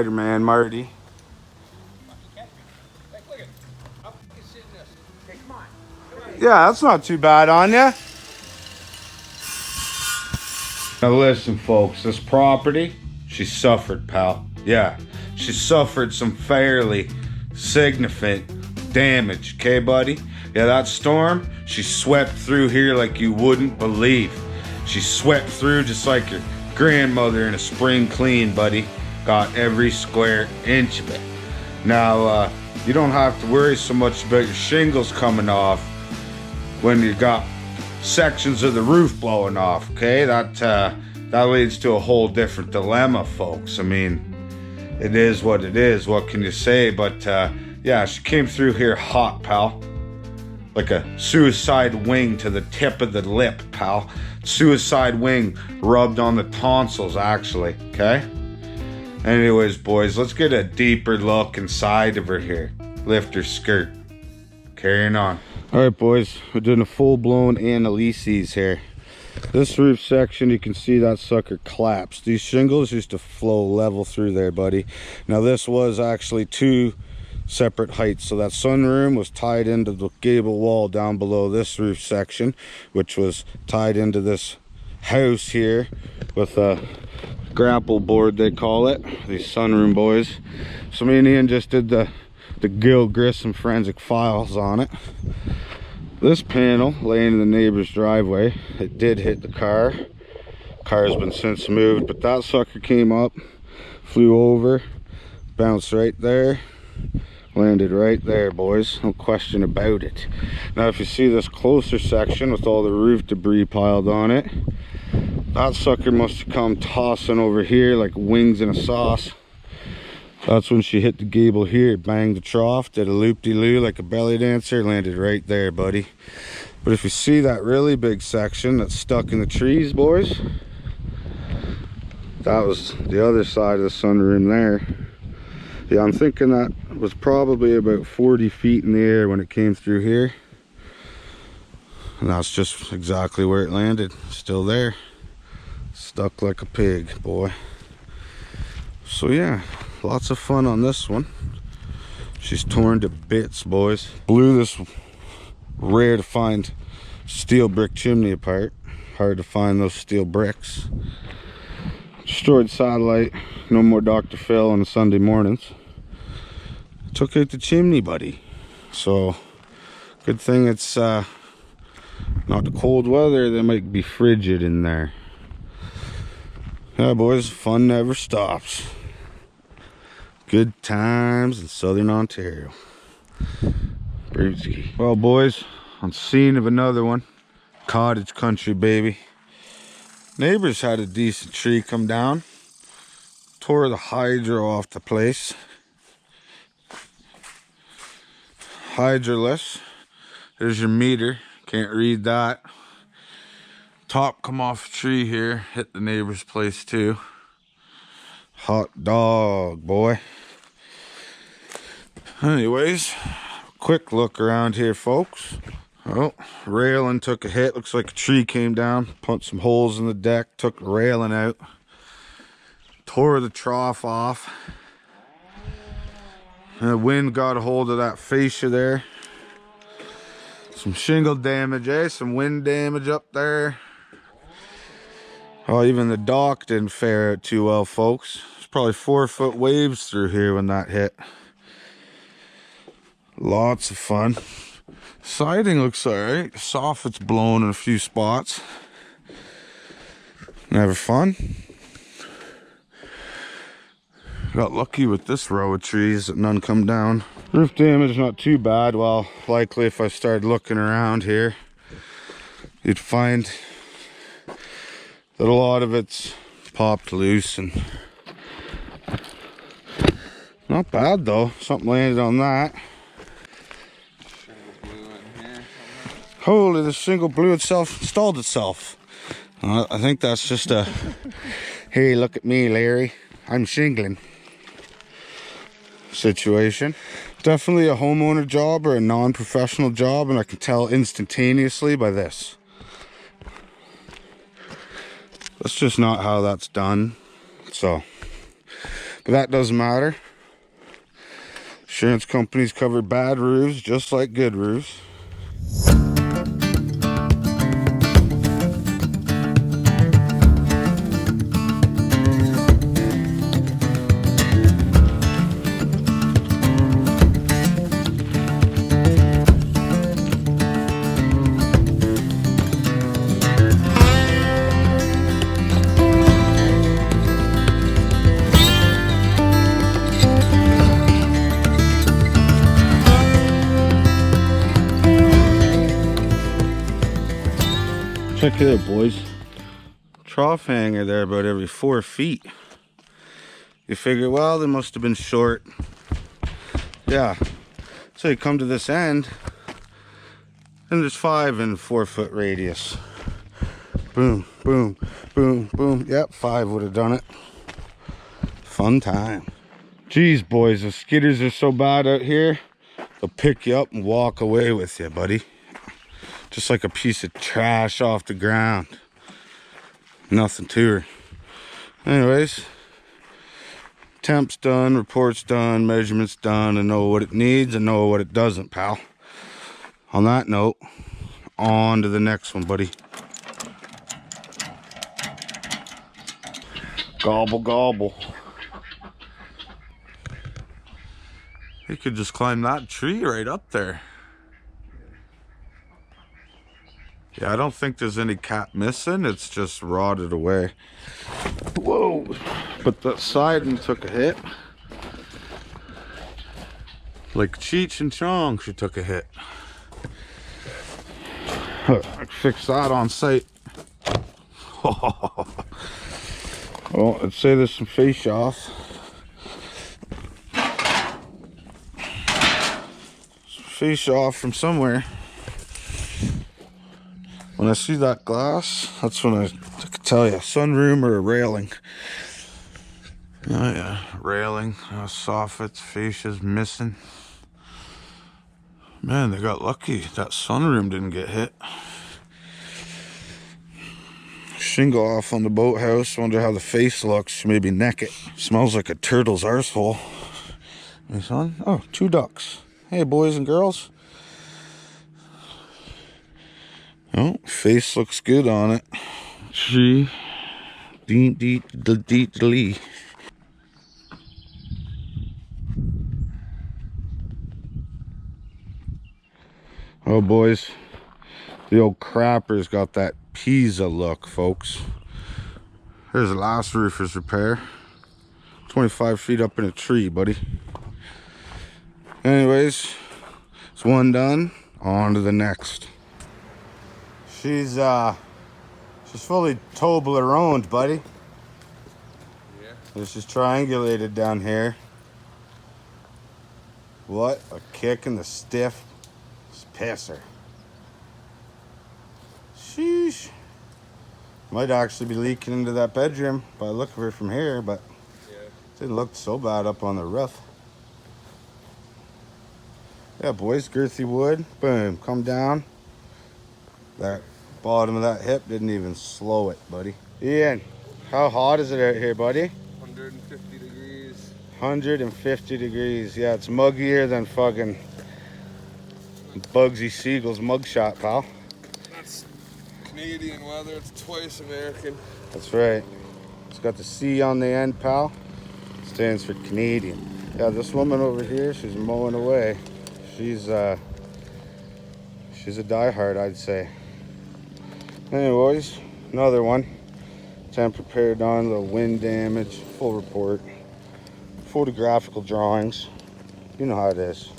Spider-Man Marty. Yeah, that's not too bad on ya. Now listen, folks, this property, she suffered, pal. Yeah, she suffered some fairly significant damage, okay, buddy? Yeah, that storm, she swept through here like you wouldn't believe. She swept through just like your grandmother in a spring clean, buddy. Got every square inch of it. Now, you don't have to worry so much about your shingles coming off when you got sections of the roof blowing off, okay? That leads to a whole different dilemma, folks. I mean, it is what it is. What can you say? But yeah, she came through here hot, pal. Like a suicide wing to the tip of the lip, pal. Suicide wing rubbed on the tonsils, actually, okay? Anyways, boys, let's get a deeper look inside of her here. Lift her skirt. Carrying on. All right, boys, we're doing a full-blown analysis here. This roof section, you can see that sucker collapsed. These shingles used to flow level through there, buddy. Now, this was actually two separate heights. So that sunroom was tied into the gable wall down below this roof section, which was tied into this house here with a grapple board, they call it. These sunroom boys. So me and Ian just did the Gil Grissom forensic files on it. This panel laying in the neighbor's driveway, it did hit the car. Car's been since moved, but that sucker came up, flew over, bounced right there, landed right there, boys. No question about it. Now if you see this closer section with all the roof debris piled on it, that sucker must have come tossing over here like wings in a sauce. That's when she hit the gable here, banged the trough, did a loop-de-loo like a belly dancer, landed right there, buddy. But if you see that really big section that's stuck in the trees, boys, that was the other side of the sunroom there. Yeah, I'm thinking that was probably about 40 feet in the air when it came through here. And that's just exactly where it landed, still there. Stuck like a pig, boy. So yeah, lots of fun on this one. She's torn to bits, boys. Blew this rare to find steel brick chimney apart. Hard to find those steel bricks. Destroyed satellite. No more Dr. Phil on Sunday mornings. Took out the chimney, buddy. So good thing it's not the cold weather. They might be frigid in there. Yeah, boys, fun never stops. Good times in southern Ontario. Brewski. Well, boys, on scene of another one. Cottage country, baby. Neighbors had a decent tree come down. Tore the hydro off the place. Hydroless. There's your meter. Can't read that. Top come off a tree here. Hit the neighbor's place too. Hot dog, boy. Anyways, quick look around here, folks. Oh, railing took a hit. Looks like a tree came down. Punched some holes in the deck. Took the railing out. Tore the trough off. And the wind got a hold of that fascia there. Some shingle damage, eh? Some wind damage up there. Oh, even the dock didn't fare out too well, folks. There's probably 4-foot waves through here when that hit. Lots of fun. Siding looks alright. Soffit's blown in a few spots. Never fun. Got lucky with this row of trees that none come down. Roof damage not too bad. Well, likely if I started looking around here, you'd find that a lot of it's popped loose and not bad though. Something landed on that. Holy, the shingle blew itself, installed itself. I think that's just a, hey, look at me, Larry, I'm shingling situation. Definitely a homeowner job or a non-professional job, and I can tell instantaneously by this. That's just not how that's done. So, But that doesn't matter. Insurance companies cover bad roofs just like good roofs. Check it out, boys. Trough hanger there about every 4 feet. You figure, well, they must have been short. Yeah. So you come to this end, and there's 5 in 4 foot radius. Boom, boom, boom, boom. Yep, 5 would have done it. Fun time. Geez, boys, the skidders are so bad out here, they'll pick you up and walk away with you, buddy. Just like a piece of trash off the ground. Nothing to her. Anyways, temp's done, report's done, measurements done. I know what it needs, I know what it doesn't, pal. On that note, on to the next one, buddy. Gobble, gobble. You could just climb that tree right up there. Yeah, I don't think there's any cap missing. It's just rotted away. Whoa. But the siding took a hit. Like Cheech and Chong, she took a hit. I fixed that on site. Well, I'd say there's some face off. Some face off from somewhere. When I see that glass, that's when I can tell you, sunroom or a railing. Oh yeah, railing, soffits, fascias missing. Man, they got lucky. That sunroom didn't get hit. Shingle off on the boathouse. Wonder how the face looks. She may be naked. Smells like a turtle's arsehole. Hey, son? Oh, 2 ducks. Hey, boys and girls. Oh, face looks good on it. She. Lee. Oh, boys. The old crapper's got that Pisa look, folks. Here's the last roofer's repair. 25 feet up in a tree, buddy. Anyways, it's one done. On to the next. She's fully Toblerone, buddy. Yeah. This is triangulated down here. What a kick in the stiff pisser. Sheesh. Might actually be leaking into that bedroom by the look of her from here, but yeah, it didn't look so bad up on the roof. Yeah, boys, girthy wood. Boom, come down. That bottom of that hip didn't even slow it, buddy. Ian, how hot is it out here, buddy? 150 degrees. 150 degrees. Yeah, it's muggier than fucking Bugsy Siegel's mugshot, pal. That's Canadian weather. It's twice American. That's right. It's got the C on the end, pal. Stands for Canadian. Yeah, this woman over here, she's mowing away. She's a diehard, I'd say. Anyways, another one. Temp prepared on, little wind damage, full report, photographical drawings. You know how it is.